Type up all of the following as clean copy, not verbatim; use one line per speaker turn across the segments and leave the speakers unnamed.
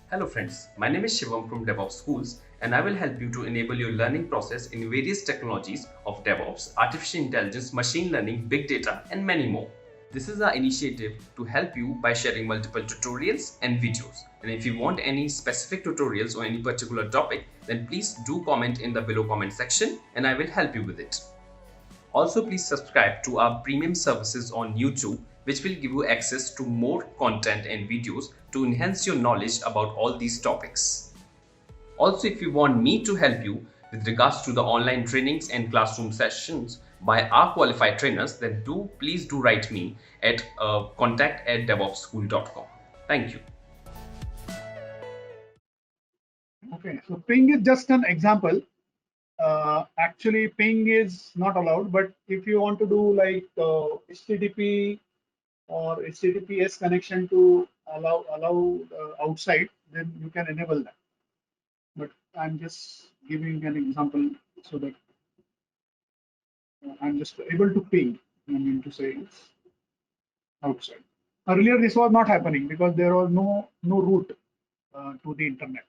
Hello friends, my name is Shivam from DevOps Schools and I will help you to enable your learning process in various technologies of DevOps, artificial intelligence, machine learning, big data and many more. This is our initiative to help you by sharing multiple tutorials and videos. And if you want any specific tutorials or any particular topic, then please do comment in the below comment section and I will help you with it. Also, please subscribe to our premium services on YouTube, which will give you access to more content and videos to enhance your knowledge about all these topics. Also, if you want me to help you with regards to the online trainings and classroom sessions by our qualified trainers, then please do write me at contact@devopsschool.com. Thank you.
Okay, so ping is just an example. Actually, ping is not allowed, but if you want to do like HTTP or HTTPS connection to allow outside, then you can enable that. But I'm just giving an example so that I'm just able to ping. I mean to say it's outside. Earlier, this was not happening because there was no route to the internet.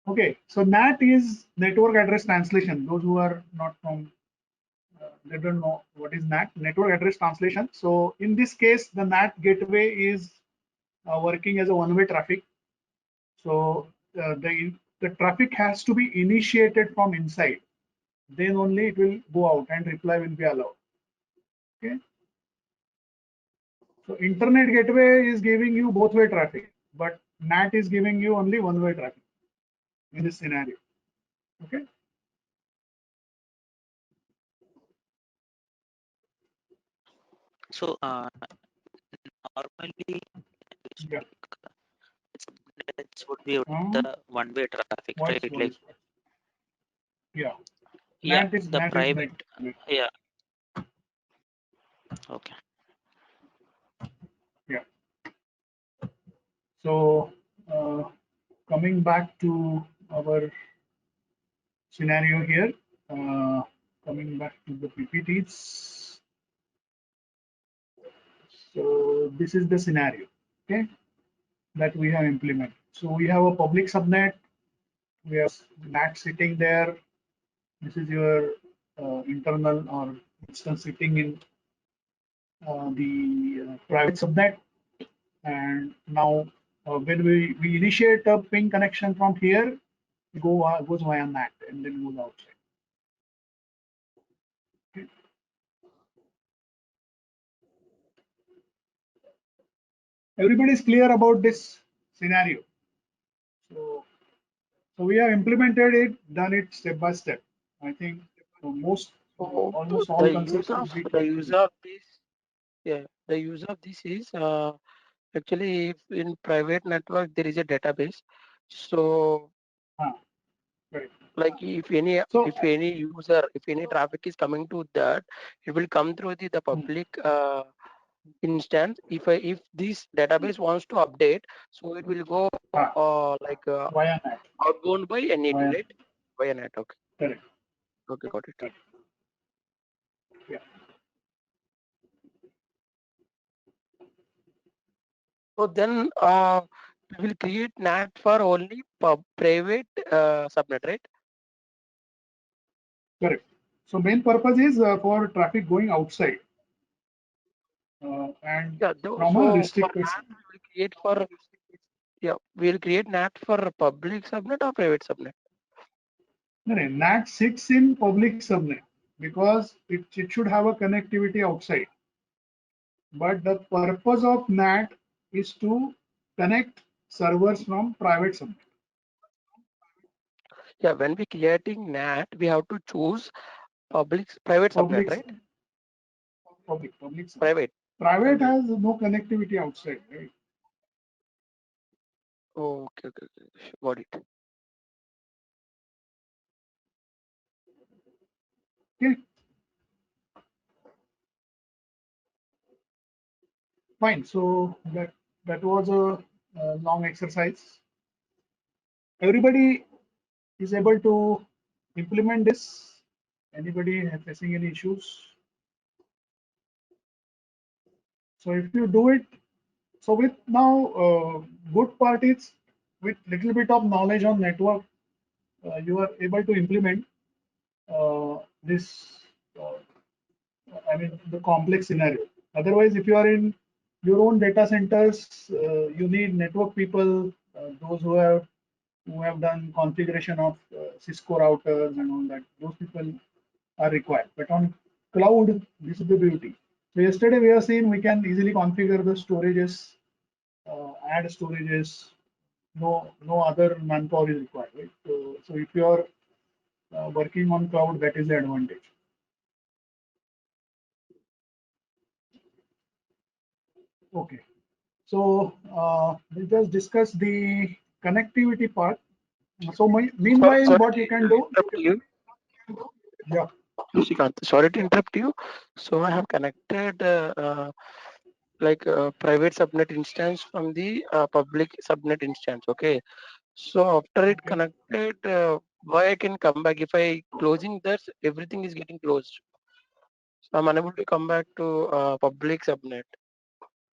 Okay, so NAT is network address translation. Those who are not from, they don't know what is NAT, network address translation. So in this case, the NAT gateway is working as a one-way traffic. So the traffic has to be initiated from inside. Then only it will go out and reply will be allowed. Okay. So internet gateway is giving you both-way traffic, but NAT is giving you only one-way traffic in this scenario. Okay.
So normally
Yeah.
it would be the one-way traffic,
Voice,
right? Like
voice. Yeah.
yeah,
NAT is
the
NAT is
private.
network.
Yeah. Okay.
Yeah. So coming back to our scenario here, coming back to the PPTs. So this is the scenario, okay, that we have implemented. So we have a public subnet. We have NAT sitting there. This is your internal or instance sitting in the private subnet. And now when we initiate a ping connection from here, goes via NAT and then goes outside. Okay. Everybody is clear about this scenario. So, so we have implemented it, done it step by step. I think most,
So
almost all
the
concepts
use
will
of
be
the
clear to
use
you.
of this, yeah, the use of this is actually if in private network there is a database. So
Ah, right.
like
So,
if any user, if any traffic is coming to that, it will come through the public instance. If this database wants to update, so it will go
ah, via NAT,
outbound by NAT,
via
right? Via NAT. Okay.
correct.
Okay, got it.
Correct. Yeah.
So then we will create NAT for only private subnet, right?
Correct. So main purpose is for traffic going outside and
Yeah.
from a
So for
restricted
NAT,
subnet.
we will create for yeah, we'll create NAT for public subnet or private subnet.
No, no, NAT sits in public subnet because it should have a connectivity outside. But the purpose of NAT is to connect servers from private subnet.
Yeah, when we creating NAT, we have to choose private subnet,
Public,
right?
public subnet.
Private.
Private has no connectivity outside, right?
Okay, okay, okay. Got it.
Okay, fine. So that was a long exercise. Everybody is able to implement this. Anybody facing any issues? So if you do it, So with now, good part is with little bit of knowledge on network, you are able to implement this, I mean, the complex scenario. Otherwise, if you are in your own data centers, you need network people, those who have done configuration of Cisco routers and all that. Those people are required. But on cloud, this is the beauty. So yesterday we have seen we can easily configure the storages, add storages. No other manpower is required. Right? So if you are working on cloud, that is the advantage. Okay. So we just discuss the connectivity part. So meanwhile,
Sorry
what
to
you can do?
interrupt you.
Yeah.
Shrikant, sorry to interrupt you. So I have connected like a private subnet instance from the public subnet instance. Okay. So after it
Okay.
connected, why I can come back? If I closing that, everything is getting closed. So I'm unable to come back to public subnet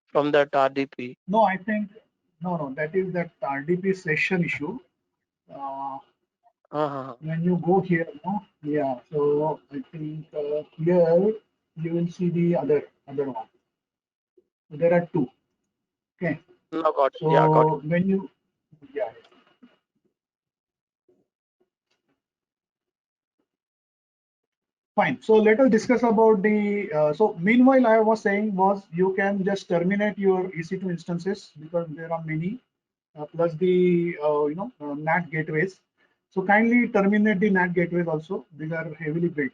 from that RDP.
No, I think no. That is that RDP session issue. Uh,
Uh-huh.
when you go here, no, yeah. So I think here you will see the other one. So there are two. Okay.
No, got it. Yeah, got it.
So when you, yeah. Fine. So let us discuss about the. So meanwhile, I was saying was you can just terminate your EC2 instances because there are many, plus the NAT gateways. So kindly terminate the NAT gateways also. These are heavily built.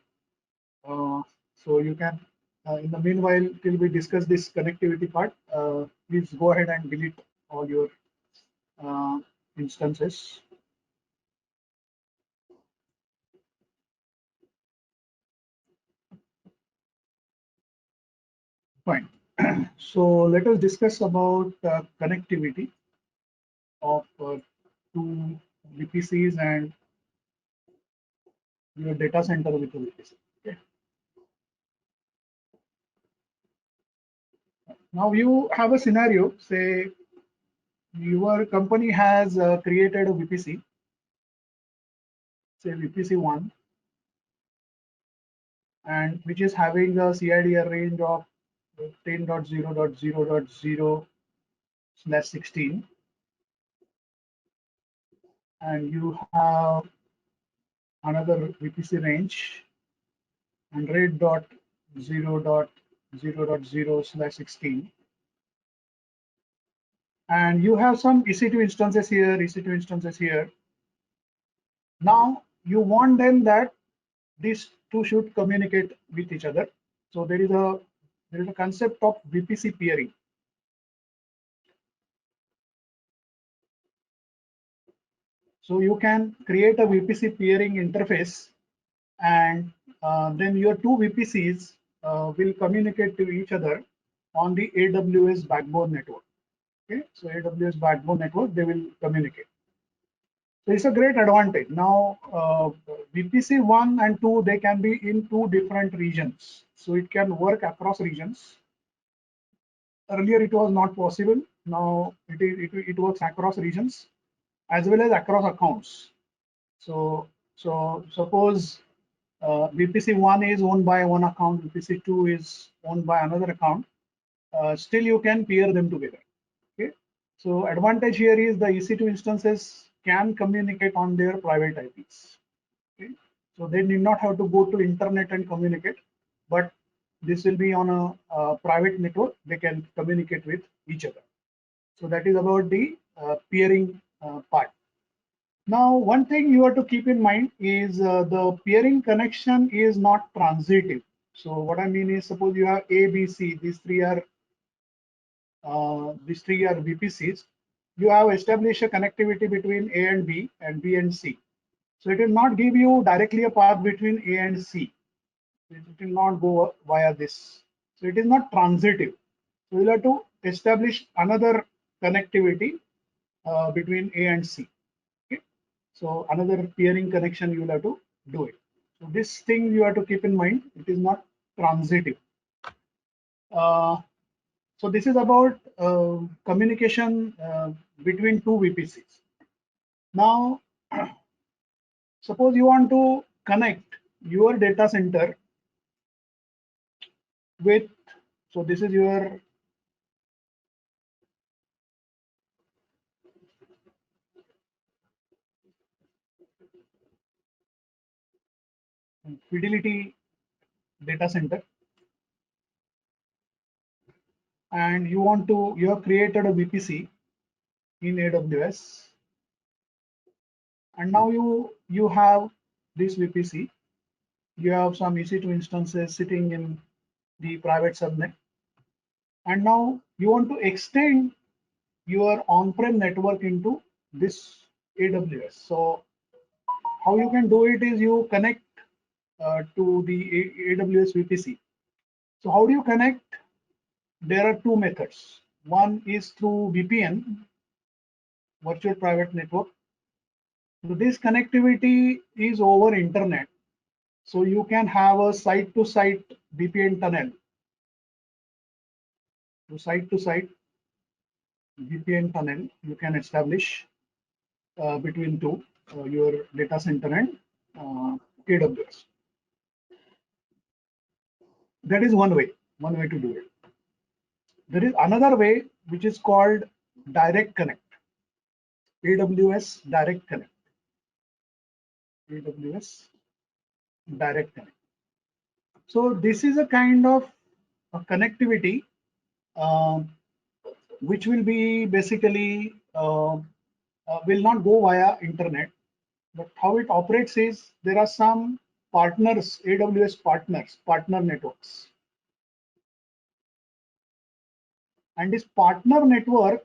So you can, in the meanwhile, till we discuss this connectivity part, please go ahead and delete all your uh, instances. Fine. So let us discuss about connectivity of two VPCs and your data center with a VPC. Okay. Now you have a scenario, say your company has created a VPC, say VPC1, and which is having a CIDR range of 10.0.0.0/16, and you have another VPC range 100.0.0.0/16, and you have some EC2 instances here, EC2 instances here. Now you want them that these two should communicate with each other. So there is a concept of VPC peering. So you can create a VPC peering interface, and then your two VPCs will communicate to each other on the AWS backbone network. Okay, so AWS backbone network, they will communicate. So it's a great advantage. Now, VPC 1 and 2, they can be in two different regions. So it can work across regions. Earlier, it was not possible. Now, it works across regions as well as across accounts. So suppose VPC1 is owned by one account, VPC2 is owned by another account. Still, you can pair them together. Okay. So advantage here is the EC2 instances can communicate on their private IPs. Okay. So they need not have to go to internet and communicate, but this will be on a private network. They can communicate with each other. So that is about the peering part. Now, one thing you have to keep in mind is the peering connection is not transitive. So what I mean is, suppose you have A, B, C. These three are VPCs. You have established a connectivity between A and B and C. So it will not give you directly a path between A and C. It will not go via this. So it is not transitive. So you'll have to establish another connectivity between A and C. Okay. So another peering connection you will have to do it. So this thing you have to keep in mind. It is not transitive. Uh, So this is about communication between two VPCs. Now, suppose you want to connect your data center with, so this is your Fidelity data center, and you have created a VPC in AWS, and now you have this VPC. You have some EC2 instances sitting in the private subnet, and now you want to extend your on-prem network into this AWS. So how you can do it is you connect to the AWS VPC. So how do you connect? There are two methods. One is through VPN, virtual private network. So this connectivity is over internet. So you can have a site-to-site VPN tunnel. So site-to-site VPN tunnel you can establish between your data center and AWS. That is one way to do it. There is another way which is called direct connect. AWS direct connect. AWS direct connect. So this is a kind of a connectivity which will be basically will not go via internet, but how it operates is there are some partners, AWS partners, partner networks, and this partner network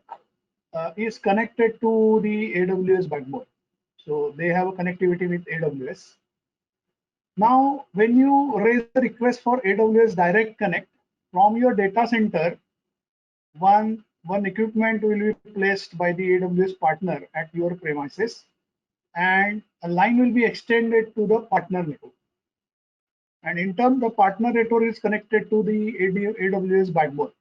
is connected to the AWS backbone. So they have a connectivity with AWS. Now, when you raise a request for AWS Direct Connect from your data center, one equipment will be placed by the AWS partner at your premises, and a line will be extended to the partner network. And in turn, the partner network is connected to the AWS backbone.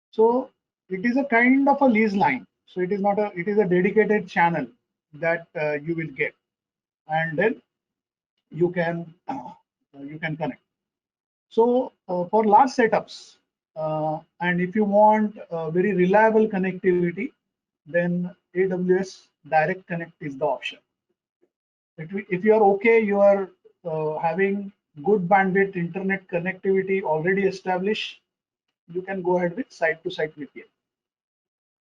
So it is a kind of a lease line. So it is not a, it is a dedicated channel that you will get, and then you can connect. So for large setups, and if you want very reliable connectivity, then AWS Direct Connect is the option. If you are okay, you are having good bandwidth internet connectivity already established, you can go ahead with site-to-site VPN.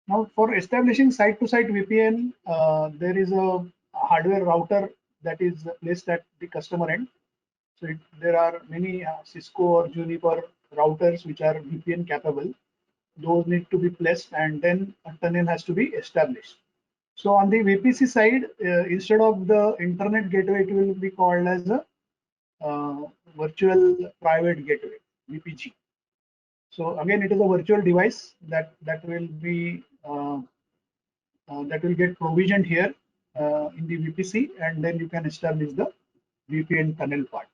Now, for establishing site-to-site VPN, there is a hardware router that is placed at the customer end. So there are many Cisco or Juniper routers which are VPN capable. Those need to be placed, and then a tunnel has to be established. So on the VPC side, instead of the internet gateway, it will be called as a virtual private gateway, VPG. So again, it is a virtual device that will be that will get provisioned here in the VPC, and then you can establish the VPN tunnel part.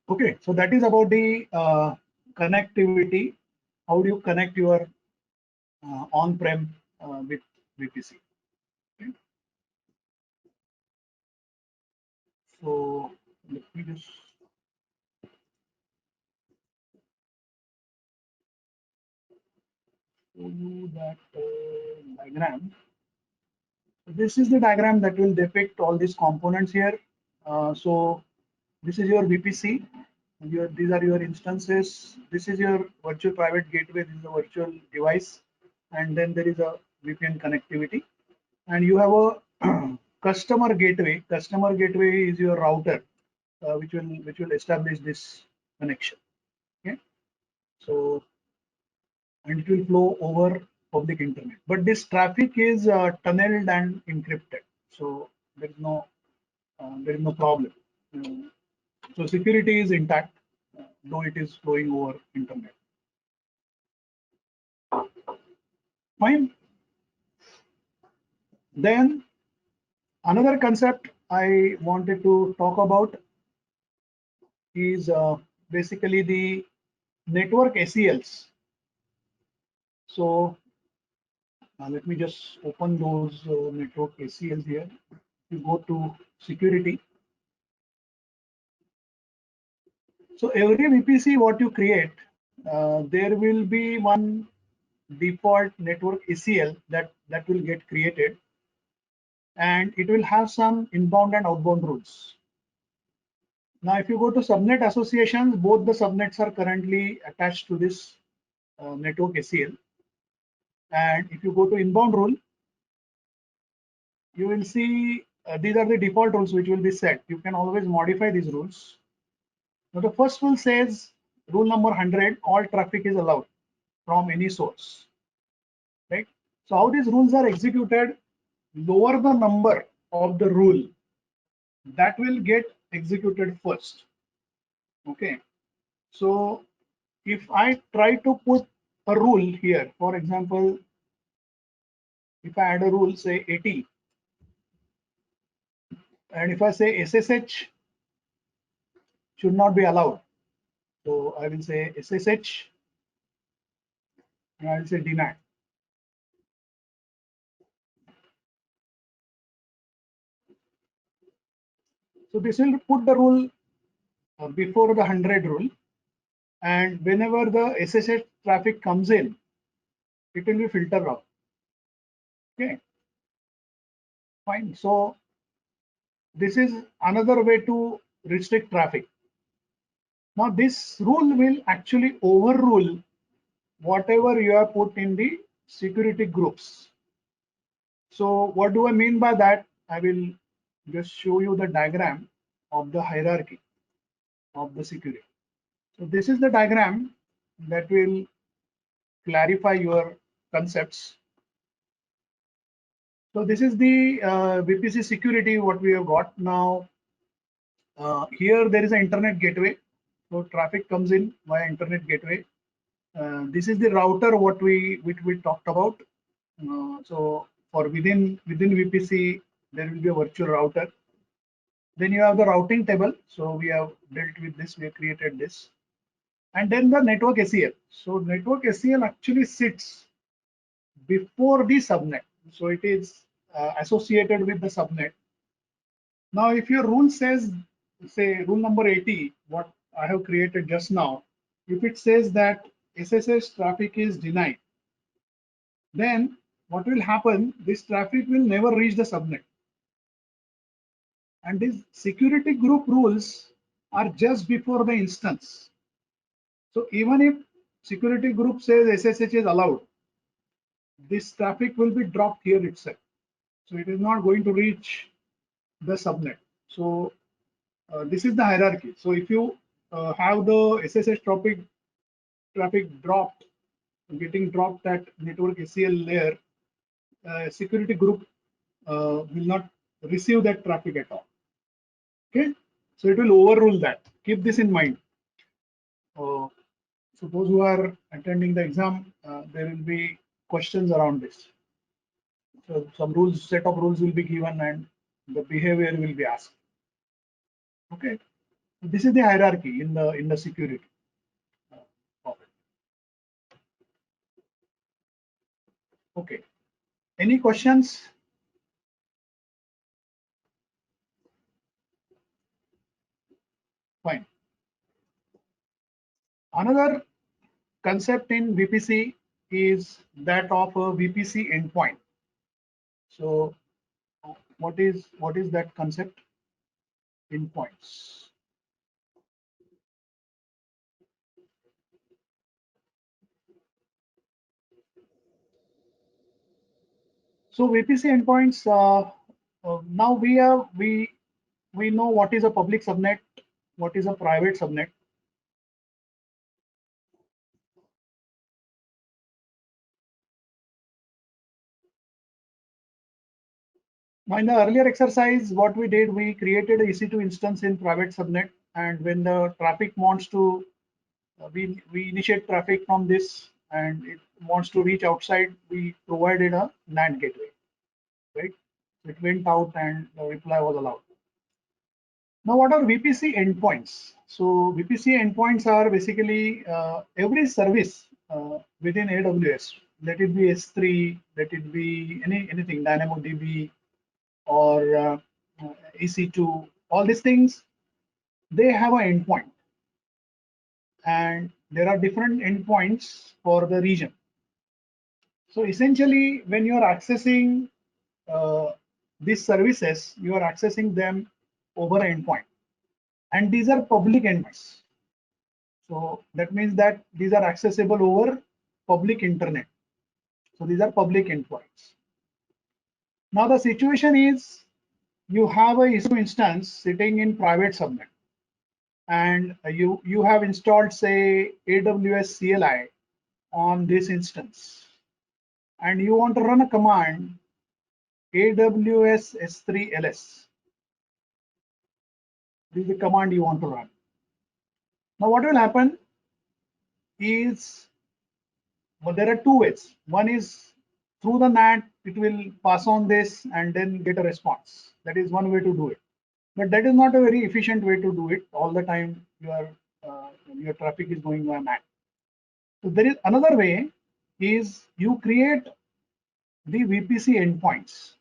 Okay, so that is about the connectivity. How do you connect your on-prem with VPC? Okay. So let me just show you that diagram. This is the diagram that will depict all these components here. So this is your VPC. These are your instances. This is your virtual private gateway. This is a virtual device, and then there is a VPN connectivity. And you have a customer gateway. Customer gateway is your router, which will establish this connection. Okay. So, and it will flow over public internet. But this traffic is tunneled and encrypted. So there is no problem. So security is intact, though it is flowing over internet. Fine. Then another concept I wanted to talk about is basically the network ACLs. So let me just open those network ACLs here. You go to security. So every VPC what you create, there will be one default network ACL that will get created, and it will have some inbound and outbound rules. Now, if you go to subnet associations, both the subnets are currently attached to this network ACL. And if you go to inbound rule, you will see these are the default rules which will be set. You can always modify these rules. Now, the first rule says, rule number 100, all traffic is allowed from any source. Right? So how these rules are executed, lower the number of the rule that will get executed first. Okay. So if I try to put a rule here, for example, if I add a rule, say 80, and if I say SSH should not be allowed, so I will say SSH and I will say deny. So this will put the rule before the 100 rule, and whenever the SSH traffic comes in, it will be filtered out. Okay, fine. So this is another way to restrict traffic. Now this rule will actually overrule whatever you have put in the security groups. So what do I mean by that? I will just show you the diagram of the hierarchy of the security. So this is the diagram that will clarify your concepts. So this is the VPC security what we have got. Now here there is an internet gateway. So traffic comes in via internet gateway. This is the router what we talked about. So for within VPC there will be a virtual router. Then you have the routing table. So we have dealt with this. We have created this. And then the network ACL. So network ACL actually sits before the subnet. So it is associated with the subnet. Now, if your rule says, say rule number 80, what I have created just now, if it says that SSH traffic is denied, then what will happen? This traffic will never reach the subnet. And these security group rules are just before the instance. So even if security group says SSH is allowed, this traffic will be dropped here itself. So it is not going to reach the subnet. So this is the hierarchy. So if you have the SSH traffic dropped, getting dropped at network ACL layer, security group will not receive that traffic at all. Okay, so it will overrule that. Keep this in mind. So those who are attending the exam, there will be questions around this. So some rules, set of rules will be given, and the behavior will be asked. Okay, this is the hierarchy in the security. Okay, any questions? Fine. Another concept in VPC is that of a VPC endpoint. So what is that concept? Endpoints. So VPC endpoints. Now we know what is a public subnet, what is a private subnet. Now in the earlier exercise, what we did, we created a EC2 instance in private subnet, and when the traffic wants to, we initiate traffic from this, and it wants to reach outside, we provided a NAT gateway, right? It went out and the reply was allowed. Now what are VPC endpoints? So VPC endpoints are basically every service within AWS. Let it be S3, let it be anything, DynamoDB or EC2. All these things, they have an endpoint, and there are different endpoints for the region. So essentially, when you are accessing these services, you are accessing them over an endpoint, and these are public endpoints. So that means that these are accessible over public internet. So these are public endpoints. Now the situation is you have a EC2 instance sitting in private subnet, and you have installed, say, AWS CLI on this instance, and you want to run a command AWS S3 ls. This is the command you want to run. Now what will happen is, well, there are two ways. One is through the NAT, it will pass on this and then get a response. That is one way to do it. But that is not a very efficient way to do it. All the time your traffic is going via NAT. So there is another way, is you create the VPC endpoints.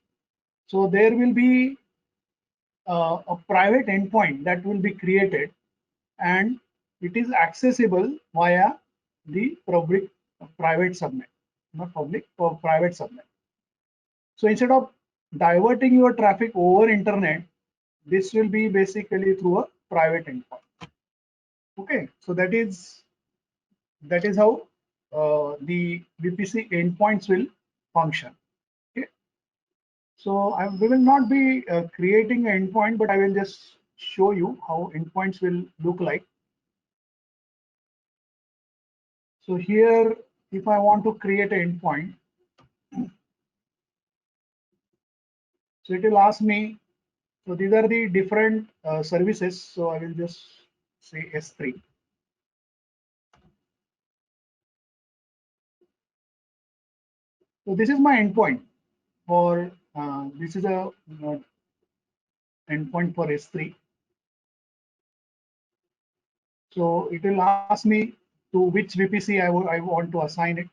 So there will be a private endpoint that will be created, and it is accessible via the public private subnet, not public, or private subnet. So instead of diverting your traffic over internet, this will be basically through a private endpoint. Okay, so that is how the VPC endpoints will function. Okay, so we will not be creating an endpoint, but I will just show you how endpoints will look like. So here, if I want to create an endpoint, so it will ask me. So these are the different services. So I will just say S3. So this is my endpoint for this is a endpoint for S3. So it will ask me to which VPC I want to assign it.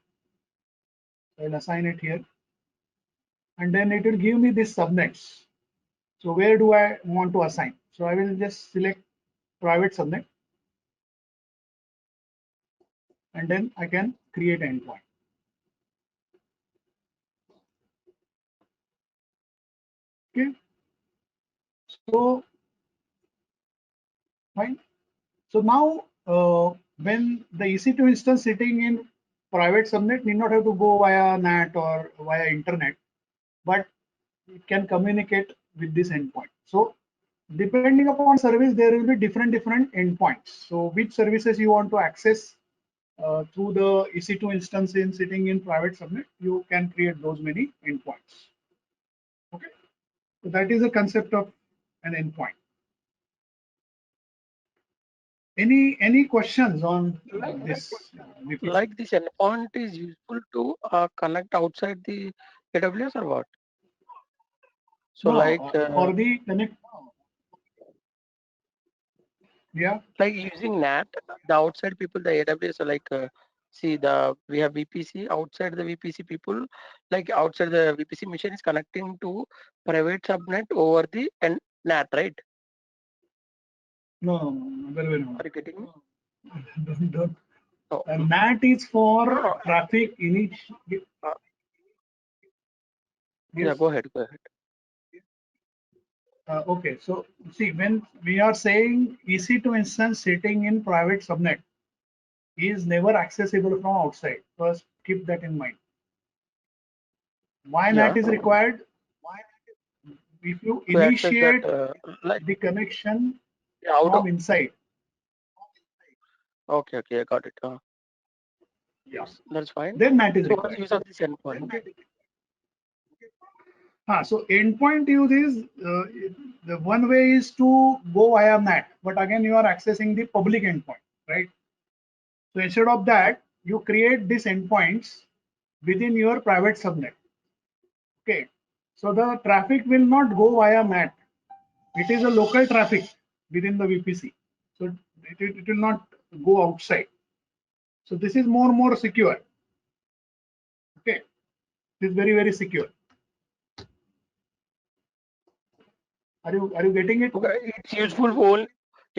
I will assign it here, and then it will give me these subnets. So where do I want to assign? So I will just select private subnet, and then I can create an endpoint. Okay. So fine. So now when the EC2 instance sitting in private subnet need not have to go via NAT or via internet, but it can communicate with this endpoint. So depending upon service, there will be different endpoints. So which services you want to access through the EC2 instance in sitting in private subnet, you can create those many endpoints. Okay, so that is the concept of an endpoint. Any questions on this?
Like this endpoint is useful to connect outside the AWS or what? So
No,
like
for the connect, yeah.
like using NAT, the outside people, the AWS are like see we have VPC outside the VPC people, like outside the VPC machine is connecting to private subnet over the NAT, right?
No, very
Are you getting me?
don't.
No.
NAT is for
No, no.
traffic init.
Uh,
Yes.
Yeah, go ahead.
Okay, so see, when we are saying EC2 instance sitting in private subnet is never accessible from outside. First, keep that in mind. Why
Yeah,
NAT is required? If you
to access that
initiate
like
the connection
out of.
from inside,
Okay, I got it.
yeah,
That's fine.
then NAT is
So what's
required.
the use of this endpoint?
So endpoint use is the one way is to go via NAT, but again you are accessing the public endpoint, right? So instead of that, you create these endpoints within your private subnet. Okay, so the traffic will not go via NAT. It is a local traffic within the VPC. So it will not go outside. So this is more secure. Okay, it is very secure. Are you getting it?
Okay, it's useful for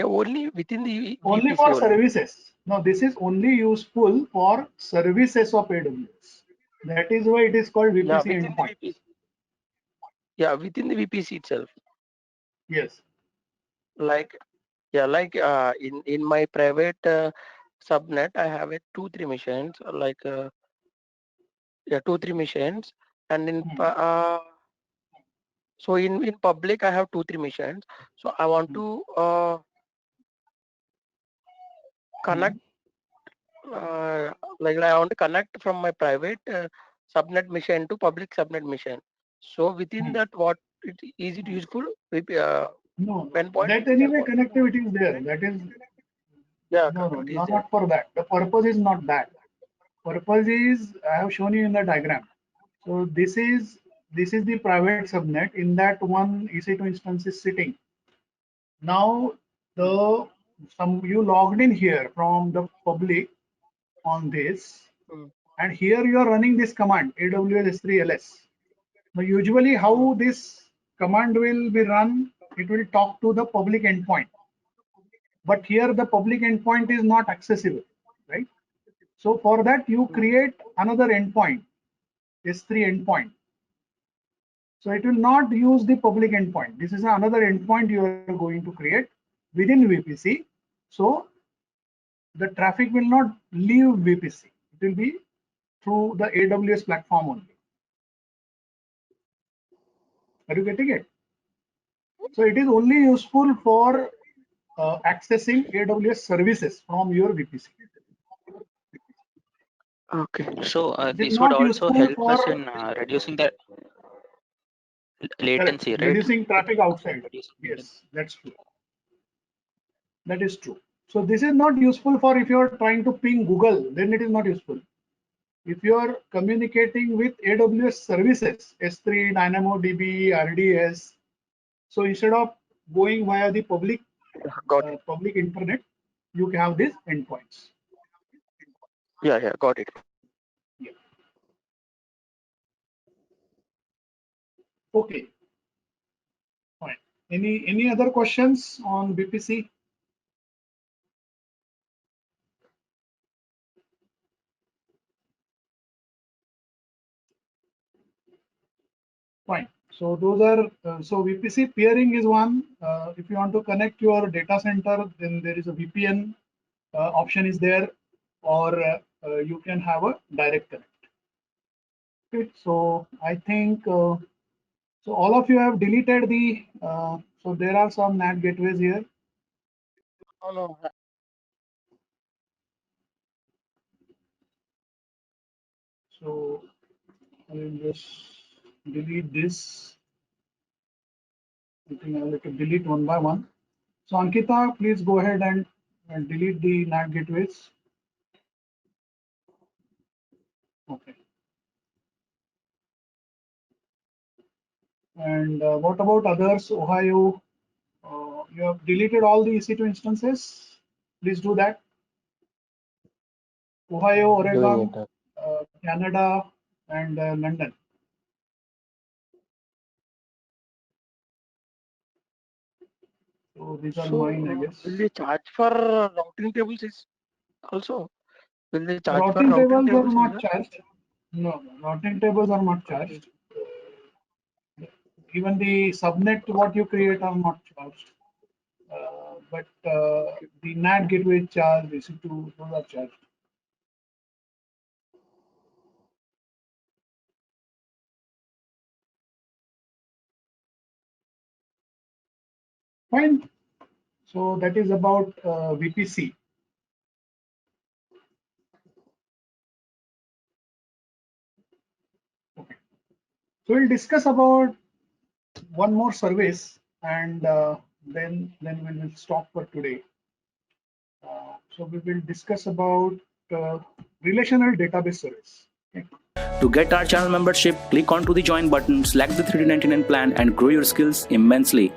only within the
Only
VPC
for
only.
services. No, this is only useful for services of AWS. That is why it is called
Yeah,
VPC
within the
endpoint.
VPC. Yeah, within the VPC itself.
Yes.
Like in my private subnet, I have a 2-3 machines, like 2-3 machines, and so in public I have 2-3 machines. So I want to connect, like I want to connect from my private subnet machine to public subnet machine. So within that, what is it useful?
No,
Endpoint
that
itself
anyway
or?
connectivity is there. That is
Yeah,
no,
connectivity is there.
not for that. The purpose is not that. Purpose is I have shown you in the diagram. So this is the private subnet. In that one EC2 instance is sitting. Now you logged in here from the public on this,
Mm.
and here you are running this command AWS S3LS. Now usually how this command will be run, it will talk to the public endpoint. But here the public endpoint is not accessible, right? So for that you create another endpoint, S3 endpoint. So it will not use the public endpoint. This is another endpoint you are going to create within VPC. So the traffic will not leave VPC. It will be through the AWS platform only. Are you getting it? So it is only useful for accessing AWS services from your VPC.
Okay.
So
It is
this would
not
also
useful
help us
for
in reducing the
correct,
latency, right?
reducing traffic outside.
Reducing latency.
Yes, that's true. That is true. So this is not useful for if you are trying to ping Google, then it is not useful. If you are communicating with AWS services, S3, DynamoDB, RDS, so instead of going via the public
Got it.
public internet, you can have these endpoints.
Yeah, got it.
Yeah. Okay. Fine. Any other questions on VPC? Fine. So those are so VPC peering is one. If you want to connect your data center, then there is a VPN option is there, or you can have a direct connect. Okay. So I think so. All of you have deleted the. So there are some NAT gateways here.
Oh, no.
So I will just delete this. I think I will have to delete one by one. So Ankita, please go ahead and delete the NAT gateways. Okay. And what about others? Ohio, you have deleted all the EC2 instances. Please do that. Ohio,
Doing
Oregon,
it.
Canada, and London. So these are
So
mine, I guess.
will they charge for routing tables is also? Will they charge for
Routing
routing
tables are
tables
not
here?
charged. No, routing tables are not
Okay.
charged. Even the subnet what you create are not charged. But the NAT gateway charge, EC2, those are charged. Fine. So that is about VPC. Okay. So we'll discuss about one more service, and then we will stop for today. So we will discuss about relational database service. Okay.
To get our channel membership, click onto the join button, select the 399 plan and grow your skills immensely.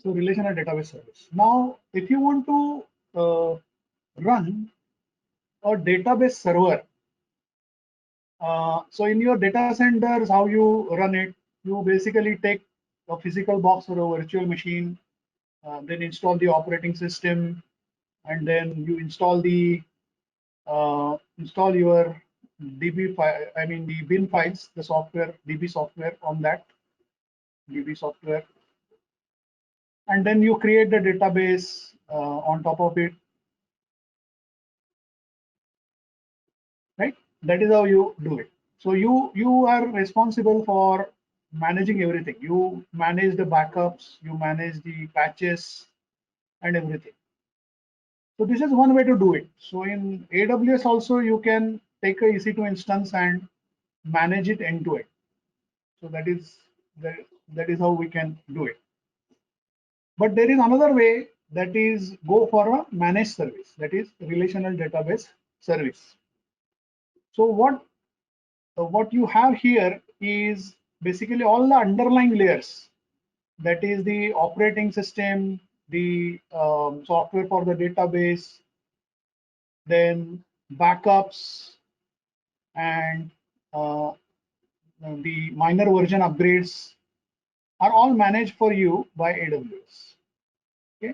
So relational database service. Now, if you want to run a database server, so in your data centers, how you run it, you basically take a physical box or a virtual machine, then install the operating system, and then you install your DB file, I mean the bin files, the software, DB software on that DB software, and then you create the database on top of it, right? That is how you do it. So you are responsible for managing everything. You manage the backups, you manage the patches and everything. So this is one way to do it. So in AWS also you can take a EC2 instance and manage it end to end. So that is how we can do it. But there is another way, that is go for a managed service, that is relational database service. So what you have here is basically all the underlying layers, that is the operating system, the software for the database, then backups, and the minor version upgrades are all managed for you by AWS. Okay,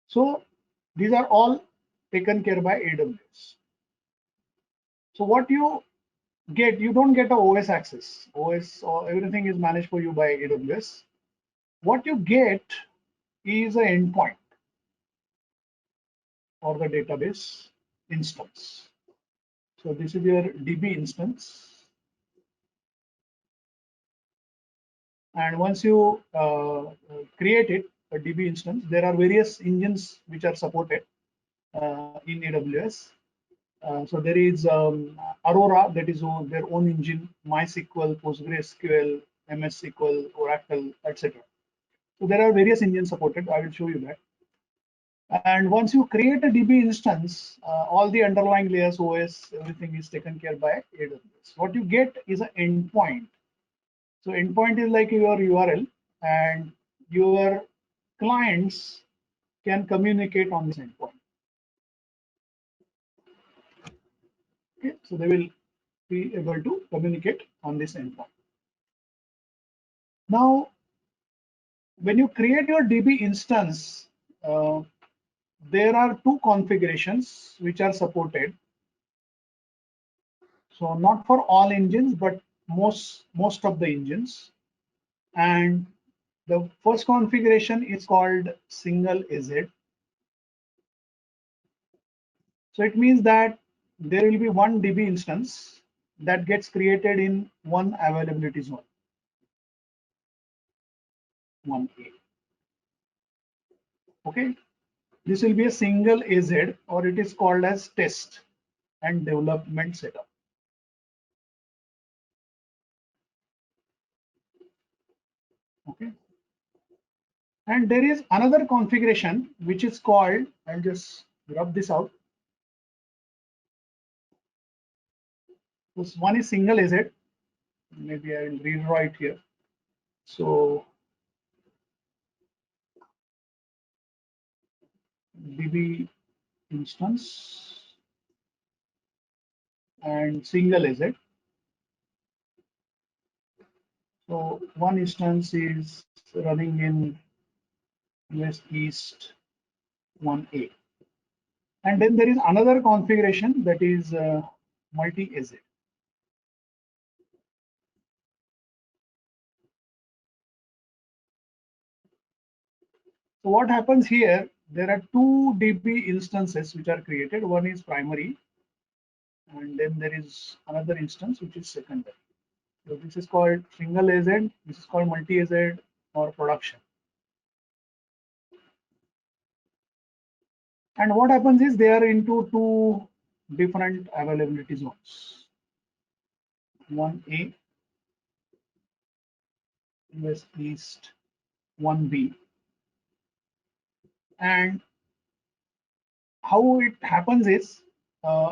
so these are all taken care by AWS. So what you get, you don't get a OS access. OS or everything is managed for you by AWS. What you get is an endpoint for the database instance. So this is your DB instance. And once you create it, a DB instance, there are various engines which are supported in AWS. So there is Aurora, that is their own engine, MySQL, PostgreSQL, MS SQL, Oracle, etc. So there are various engines supported. I will show you that. And once you create a DB instance, all the underlying layers, OS, everything is taken care by AWS. What you get is an endpoint. So endpoint is like your URL, and your clients can communicate on this endpoint. Okay, so they will be able to communicate on this endpoint. Now, when you create your DB instance, there are two configurations which are supported. So not for all engines, but most of the engines. And the first configuration is called single AZ. So it means that there will be one DB instance that gets created in one availability zone, 1A. Okay, this will be a single AZ, or it is called as test and development setup. Okay, and there is another configuration which is called, I'll just rub this out. This one is single AZ. Maybe I will redraw it here. So DB instance and single AZ. So one instance is running in West East 1A. And then there is another configuration that is multi-AZ. So what happens here, there are two DB instances which are created. One is primary, and then there is another instance which is secondary. So this is called single AZ, this is called multi-AZ or production. And what happens is they are into two different availability zones. 1A, West East 1B. And how it happens is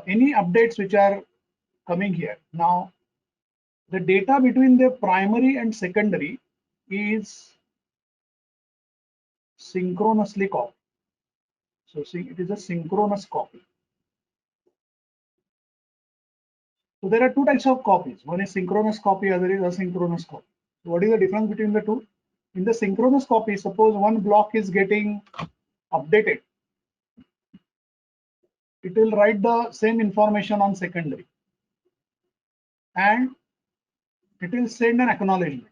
any updates which are coming here. Now, the data between the primary and secondary is synchronously copy. So see, it is a synchronous copy. So there are two types of copies. One is synchronous copy, other is asynchronous copy. So what is the difference between the two? In the synchronous copy, suppose one block is getting updated, it will write the same information on secondary and it will send an acknowledgement.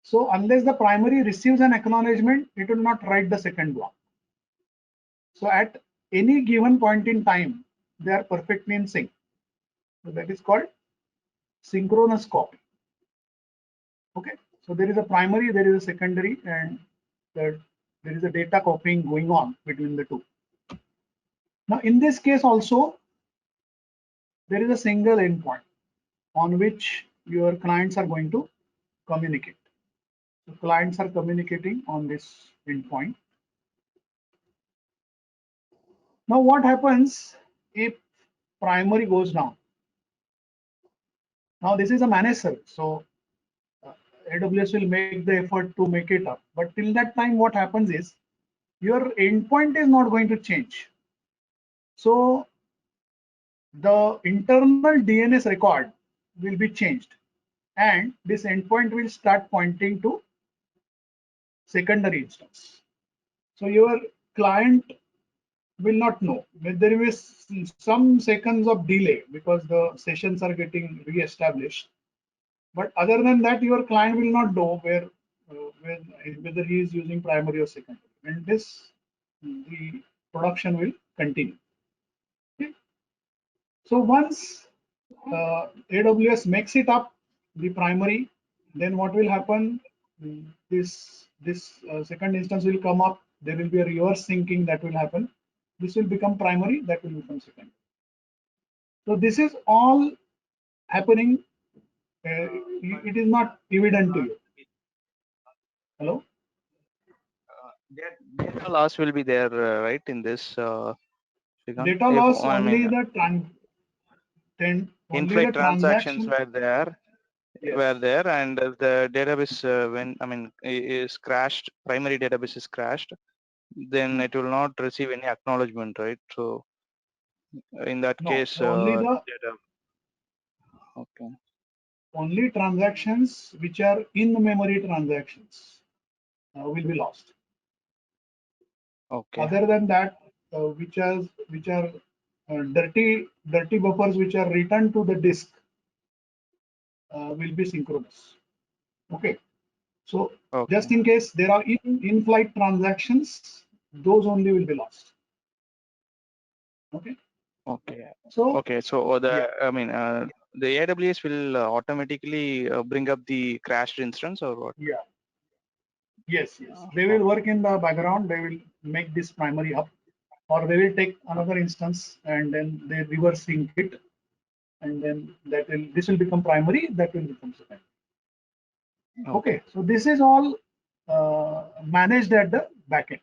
So unless the primary receives an acknowledgement, it will not write the second block. So at any given point in time, they are perfectly in sync. So that is called synchronous copy. Okay, so there is a primary, there is a secondary, and there is a data copying going on between the two. Now in this case also, there is a single endpoint on which your clients are going to communicate. So clients are communicating on this endpoint. Now what happens if primary goes down? Now this is a managed service, so AWS will make the effort to make it up. But till that time, what happens is your endpoint is not going to change. So the internal DNS record will be changed, and this endpoint will start pointing to secondary instance. So your client will not know. There is some seconds of delay because the sessions are getting re-established. But other than that, your client will not know whether he is using primary or secondary. And this, the production will continue. Okay. So once AWS makes it up, the primary, then what will happen? This second instance will come up. There will be a reverse syncing that will happen. This will become primary, that will become secondary. So this is all happening. It is not evident to you. Hello?
Data loss will be there, right, in this.
Data loss only the
in-flight transactions
transaction.
were there,
Yes.
and the database is crashed. Primary database is crashed. Then it will not receive any acknowledgement, right? So in that
No,
case,
only the
data. Okay.
only transactions which are in memory transactions will be lost.
Okay.
Other than that, which are dirty buffers which are returned to the disk will be synchronous. Okay. So
Okay.
just in case there are in-flight transactions, those only will be lost. Okay.
Okay.
So
Okay. So
yeah.
the AWS will automatically bring up the crashed instance, or what?
Yeah. Yes. They will work in the background. They will make this primary up, or they will take another instance and then they reverse sync it, and then this will become primary. That will become secondary. Okay. So this is all managed at the backend.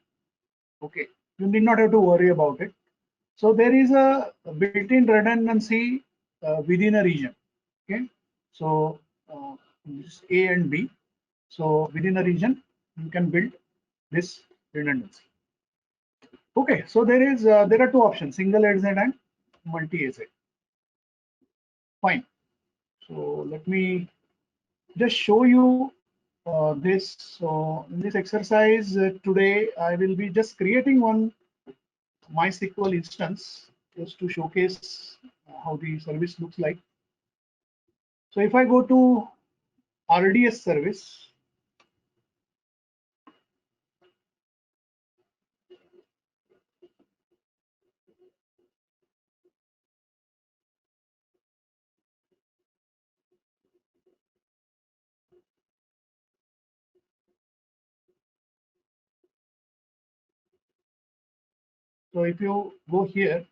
Okay. You need not have to worry about it. So there is a built-in redundancy within a region. Okay. So this A and B. So within a region, you can build this redundancy. Okay. So there are two options: single AZ and multi AZ. Fine. So let me just show you this. So in this exercise today, I will be just creating one MySQL instance just to showcase how the service looks like. So if I go to RDS service, so if you go here,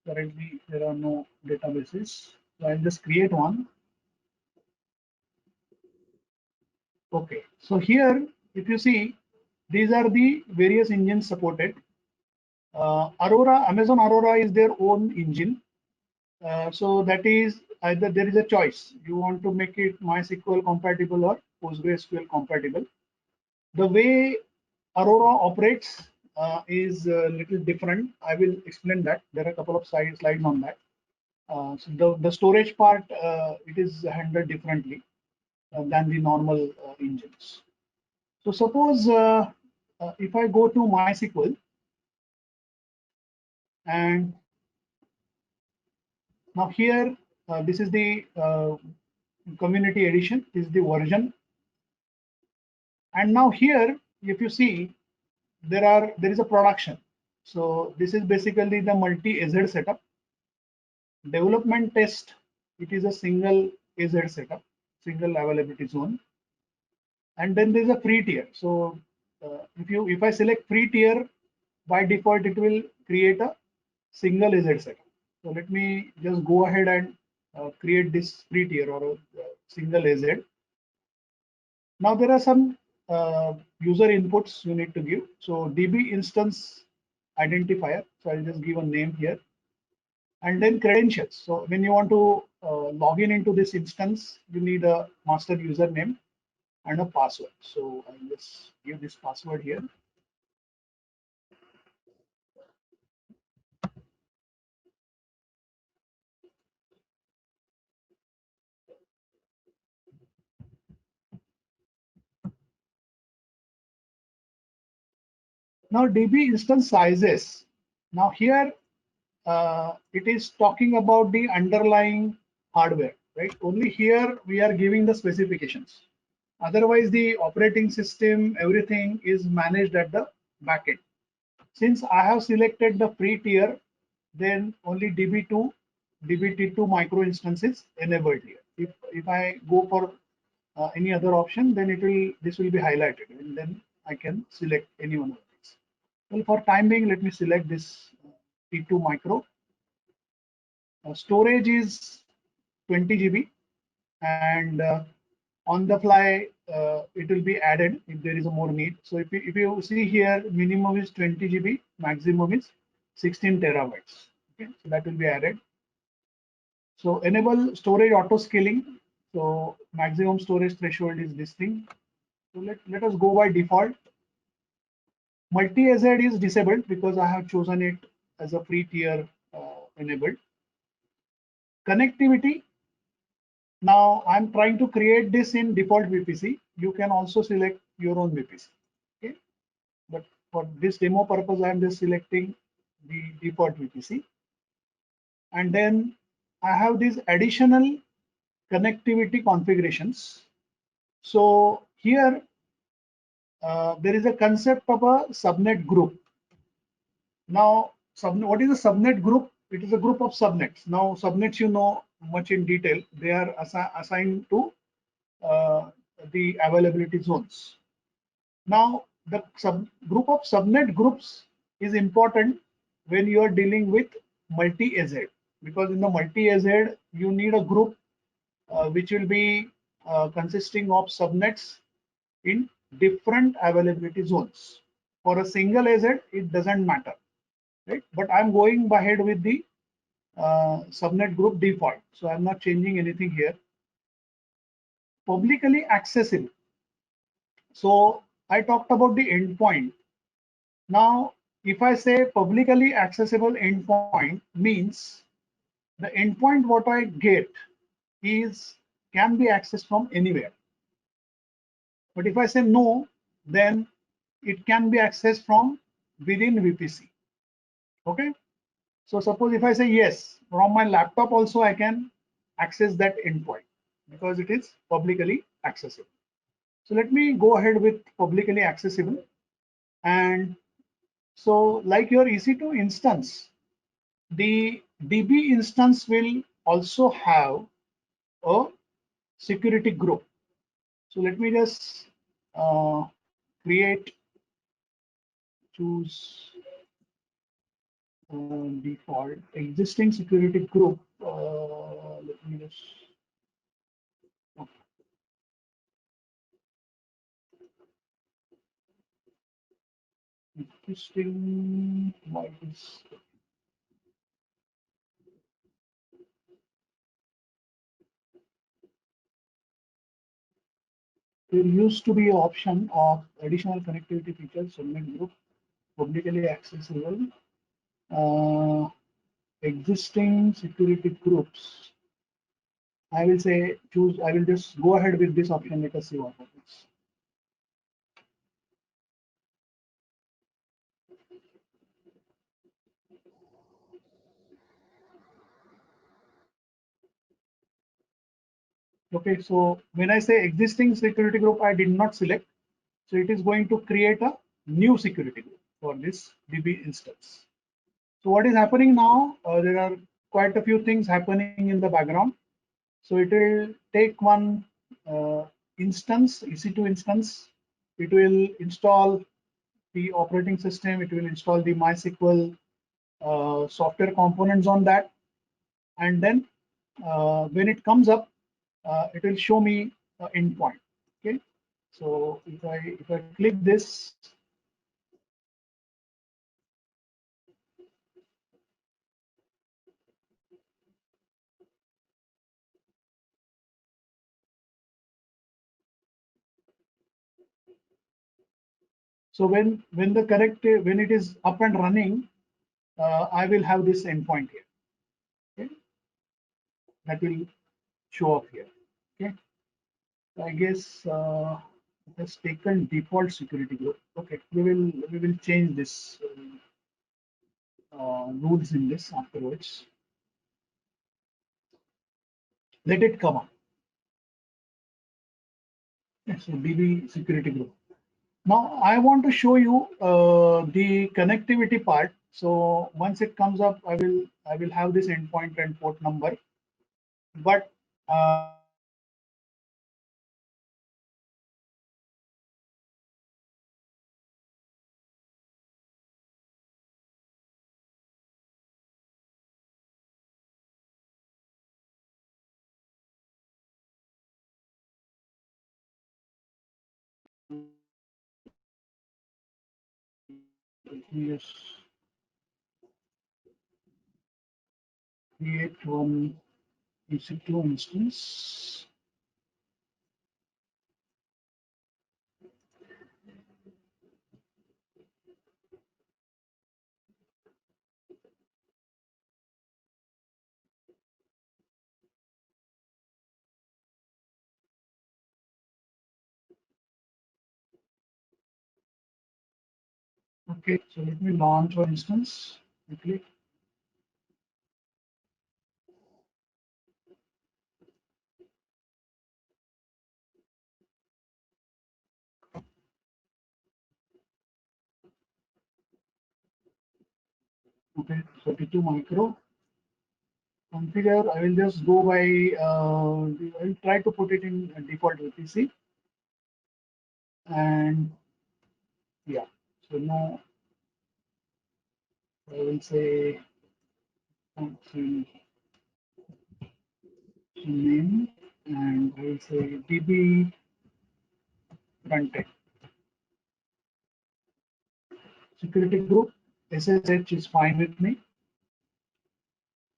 currently there are no databases. So I'll just create one. Okay, so here, if you see, these are the various engines supported. Aurora, Amazon Aurora is their own engine. So that is either there is a choice. You want to make it MySQL compatible or PostgreSQL compatible. The way Aurora operates is a little different. I will explain that. There are a couple of slides on that. So the storage part, it is handled differently than the normal engines. So suppose if I go to MySQL, and now here, this is the community edition, this is the version. And now here, if you see, there is a production. So this is basically the multi-AZ setup. Development test, it is a single AZ setup, single availability zone. And then there's a free tier. So if I select free tier, by default it will create a single AZ setup. So let me just go ahead and create this free tier or a single AZ. Now there are some user inputs you need to give. So DB instance identifier. So I'll just give a name here. And then credentials. So when you want to log in into this instance, you need a master username and a password. So I'll just give this password here. Now DB instance sizes. Now here it is talking about the underlying hardware, right? Only here we are giving the specifications. Otherwise, the operating system, everything is managed at the backend. Since I have selected the free tier, then only DB2, DBT2 micro instances enabled here. If I go for any other option, then this will be highlighted, and then I can select any one of these. Well, for time being, let me select this T2 micro. Storage is 20 GB, and on the fly it will be added if there is a more need. So if you see here, minimum is 20 GB, maximum is 16 terabytes. Okay, so that will be added. So enable storage auto scaling. So maximum storage threshold is this thing. So let us go by default. Multi-AZ is disabled because I have chosen it as a free tier enabled. Connectivity. Now I'm trying to create this in default VPC. You can also select your own VPC. Okay, but for this demo purpose, I'm just selecting the default VPC. And then I have these additional connectivity configurations. So here there is a concept of a subnet group. Now, what is a subnet group? It is a group of subnets. Now, subnets, you know much in detail. They are assigned to the availability zones. Now, the group of subnet groups is important when you are dealing with multi-AZ, because in the multi-AZ you need a group which will be consisting of subnets in different availability zones. For a single AZ, it doesn't matter, right? But I'm going ahead with the subnet group default, so I'm not changing anything here. Publicly accessible. So I talked about the endpoint. Now, if I say publicly accessible endpoint, means the endpoint what I get can be accessed from anywhere. But if I say no, then it can be accessed from within VPC. Okay. So suppose if I say yes, from my laptop also I can access that endpoint because it is publicly accessible. So let me go ahead with publicly accessible. And so like your EC2 instance, the DB instance will also have a security group. So let me just choose default existing security group. Let me just existing models. there used to be an option of additional connectivity features, subnet group, publicly accessible, existing security groups. I will say choose, I will just go ahead with this option. Let us see what happens. Okay, so when I say existing security group, I did not select. So it is going to create a new security group for this DB instance. So what is happening now? There are quite a few things happening in the background. So it will take one instance, EC2 instance. It will install the operating system. It will install the MySQL software components on that. And then when it comes up, it will show me endpoint. Okay. So if I click this, so when the correct when it is up and running, I will have this endpoint here. Okay, that will show up here. Okay, so I guess it has taken default security group. Okay, we will change this rules in this afterwards. Let it come up. Okay, so DB security group. Now I want to show you the connectivity part. So once it comes up, I will have this endpoint and port number. But yes, create one EC2 instance. Okay, so let me launch one instance quickly. Okay, 32 micro. Configure, I will just go by, I will try to put it in default VPC. And yeah, so now I will say function name and I will say DB frontend. Security group, SSH is fine with me.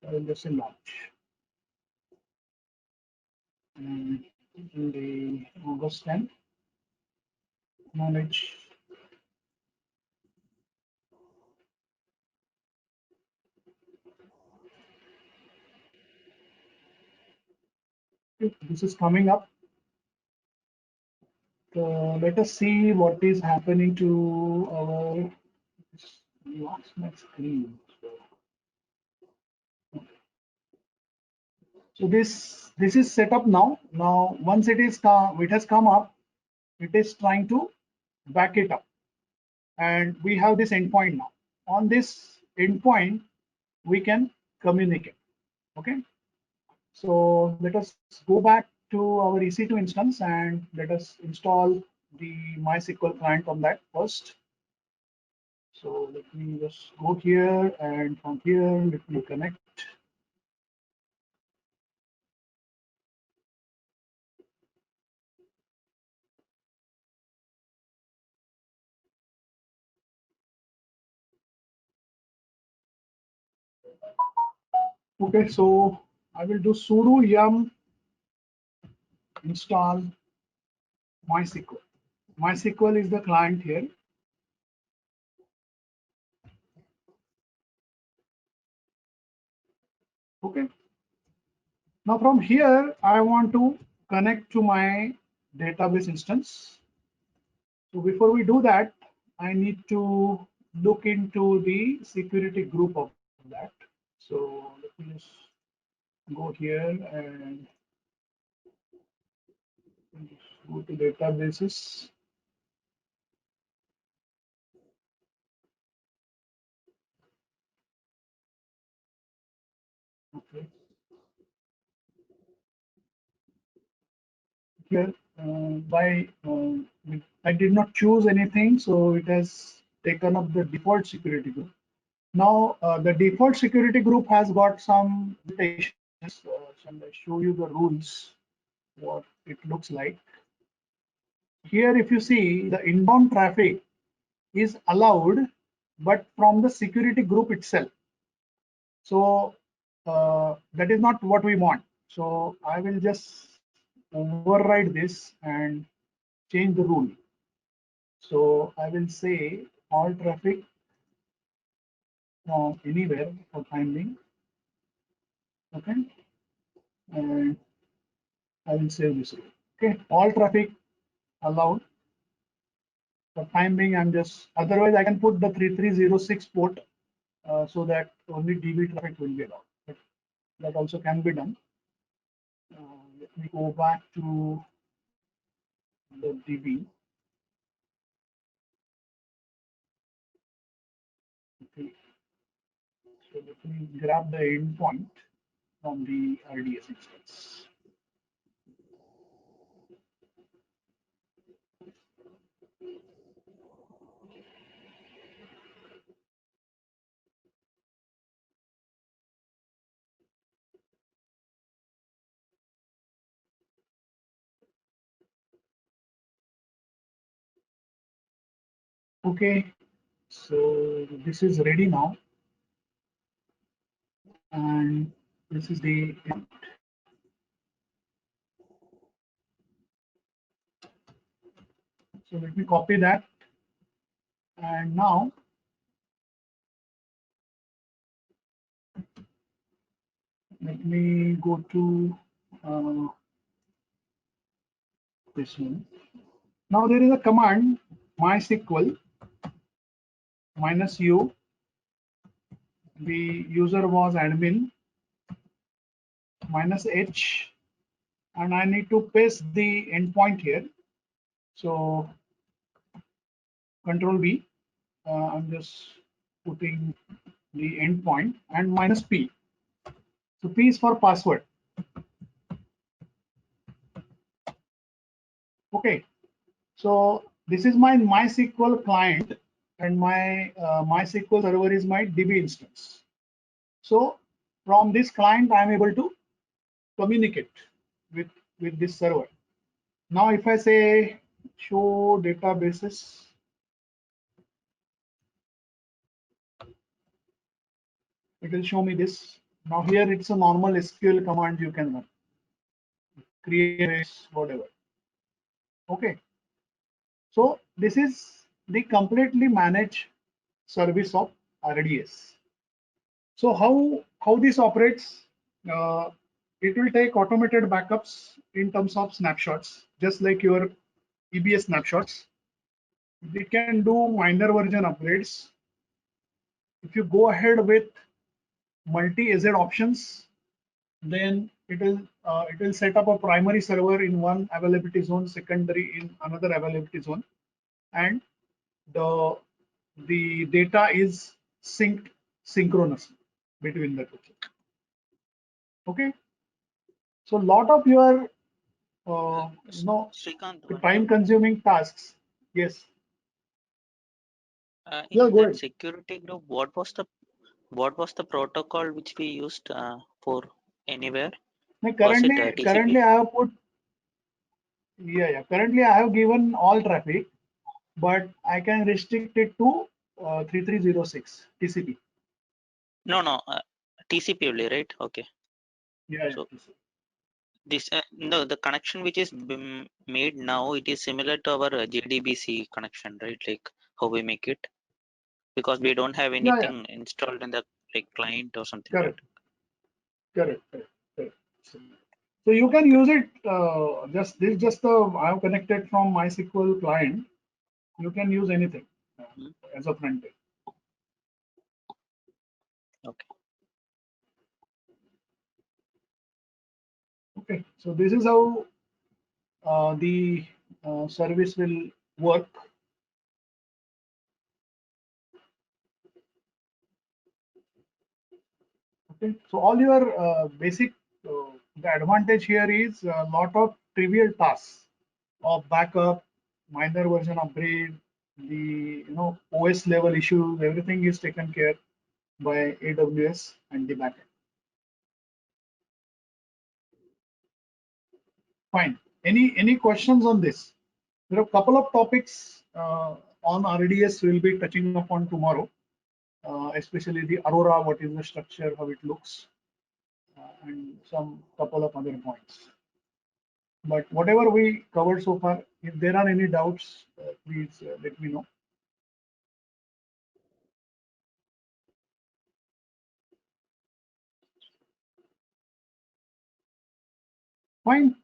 I will just say launch. And in the August 10th, knowledge. This is coming up. So let us see what is happening to our. Lost my screen. So this is set up now. Now once it has come up, it is trying to back it up, and we have this endpoint now. On this endpoint, we can communicate. Okay. So let us go back to our EC2 instance and let us install the MySQL client on that first. So let me just go here and from here, let me connect. Okay, so I will do sudo yum install MySQL. MySQL is the client here. Okay. Now from here, I want to connect to my database instance. So before we do that, I need to look into the security group of that. So let me just go here and go to databases. Okay. Here, I did not choose anything, so it has taken up the default security group. Now, the default security group has got some limitations. Shall I show you the rules, what it looks like? Here, if you see, the inbound traffic is allowed, but from the security group itself. So that is not what we want. So I will just override this and change the rule. So I will say all traffic from anywhere for time being. Okay, and I will save this rule. Okay, all traffic allowed. For time being, I'm just, otherwise I can put the 3306 port so that only DB traffic will be allowed. But that also can be done. Let me go back to the DB. Okay. So let me grab the endpoint from the RDS instance. Okay, so this is ready now, and this is the end. So let me copy that, and now let me go to this one. Now there is a command MySQL -u. The user was admin -h, and I need to paste the endpoint here. So Control V. I'm just putting the endpoint and -p. So P is for password. Okay. So this is my MySQL client, and my MySQL server is my DB instance. So from this client, I am able to communicate with this server. Now, if I say show databases, it will show me this. Now here it's a normal SQL command you can run, create whatever. Okay. So this is the completely managed service of RDS. So how this operates? It will take automated backups in terms of snapshots, just like your EBS snapshots. It can do minor version upgrades. If you go ahead with multi-AZ options, then it will set up a primary server in one availability zone, secondary in another availability zone, and the data is synced synchronously between the two. Okay, so a lot of your
Srikanth,
the
one
time
doubt.
consuming tasks. Yes. Yeah,
In
go
that
ahead.
security group, what was the protocol which we used for anywhere?
Now,
Was it
currently,
TCP?
I have put, yeah. Currently, I have given all traffic, but I can restrict it to 3306 TCP.
No, TCP only, right? Okay.
Yeah,
So
TCP.
This no, the connection which is made now, it is similar to our JDBC connection, right? Like how we make it, because we don't have
Yeah,
anything installed in the like client or something.
correct, correct. So you can use it. Just I have connected from MySQL client. You can use anything as a front end.
Okay.
Okay, so this is how the service will work. Okay, so all your basic, the advantage here is a lot of trivial tasks of backup, minor version upgrade, the OS level issues, everything is taken care by AWS and the backend. Fine. Any questions on this? There are a couple of topics on RDS we'll be touching upon tomorrow, especially the Aurora, what is the structure, how it looks, and some couple of other points. But whatever we covered so far, if there are any doubts, please let me know. Fine.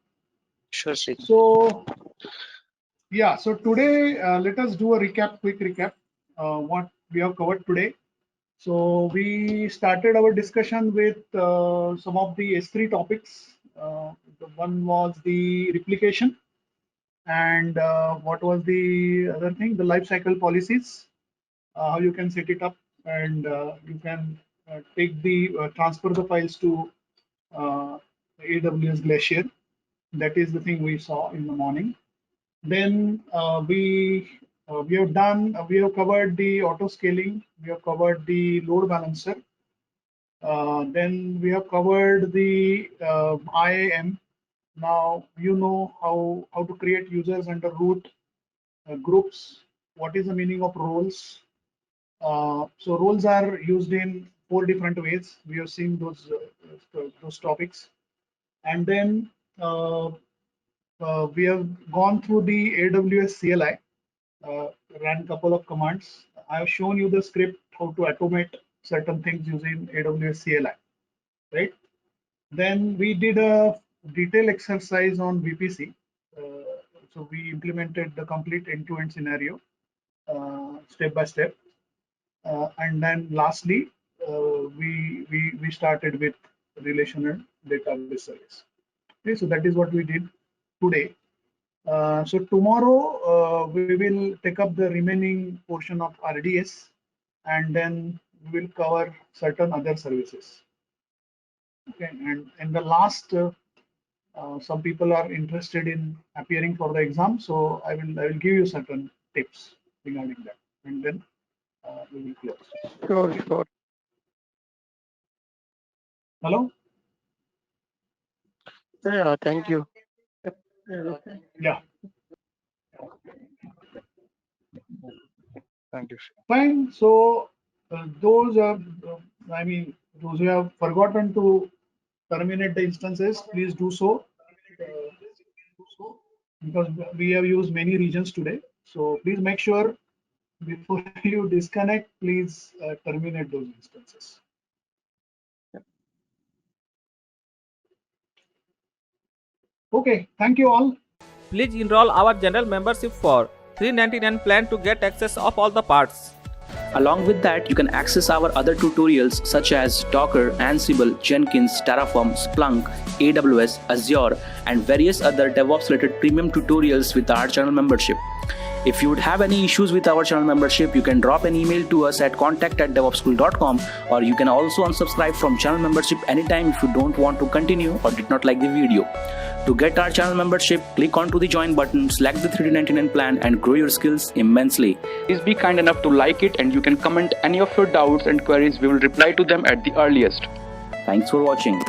Sure, Sri.
So yeah, so today let us do a quick recap what we have covered today. So we started our discussion with some of the S3 topics. The one was the replication, and what was the other thing? The lifecycle policies, how you can set it up, and you can take the transfer the files to AWS Glacier. That is the thing we saw in the morning. Then we have covered the auto scaling, we have covered the load balancer, then we have covered the IAM. Now you know how to create users under root, groups, what is the meaning of roles. So roles are used in 4 different ways. We have seen those topics, and then we have gone through the AWS CLI, ran a couple of commands. I have shown you the script how to automate certain things using AWS CLI, right? Then we did a detailed exercise on VPC. So we implemented the complete end-to-end scenario, step by step. And then lastly, we started with relational database service. Okay, so that is what we did today. So tomorrow we will take up the remaining portion of RDS, and then we will cover certain other services. Okay, and in the last, some people are interested in appearing for the exam, so I will give you certain tips regarding that, and then we will close.
Sure.
Hello.
Yeah, thank you.
Yeah.
Thank you.
Fine. So those are, those who have forgotten to terminate the instances, please do so, because we have used many regions today. So please make sure before you disconnect, please terminate those instances. Okay, thank you all.
Please enroll our general membership for $399 plan to get access of all the parts.
Along with that, you can access our other tutorials such as Docker, Ansible, Jenkins, Terraform, Splunk, AWS, Azure, and various other DevOps related premium tutorials with our channel membership. If you would have any issues with our channel membership, you can drop an email to us at contact@devopsschool.com, or you can also unsubscribe from channel membership anytime if you don't want to continue or did not like the video. To get our channel membership, click onto the join button, select the $399 plan and grow your skills immensely. Please be kind enough to like it, and you can comment any of your doubts and queries. We will reply to them at the earliest. Thanks for watching.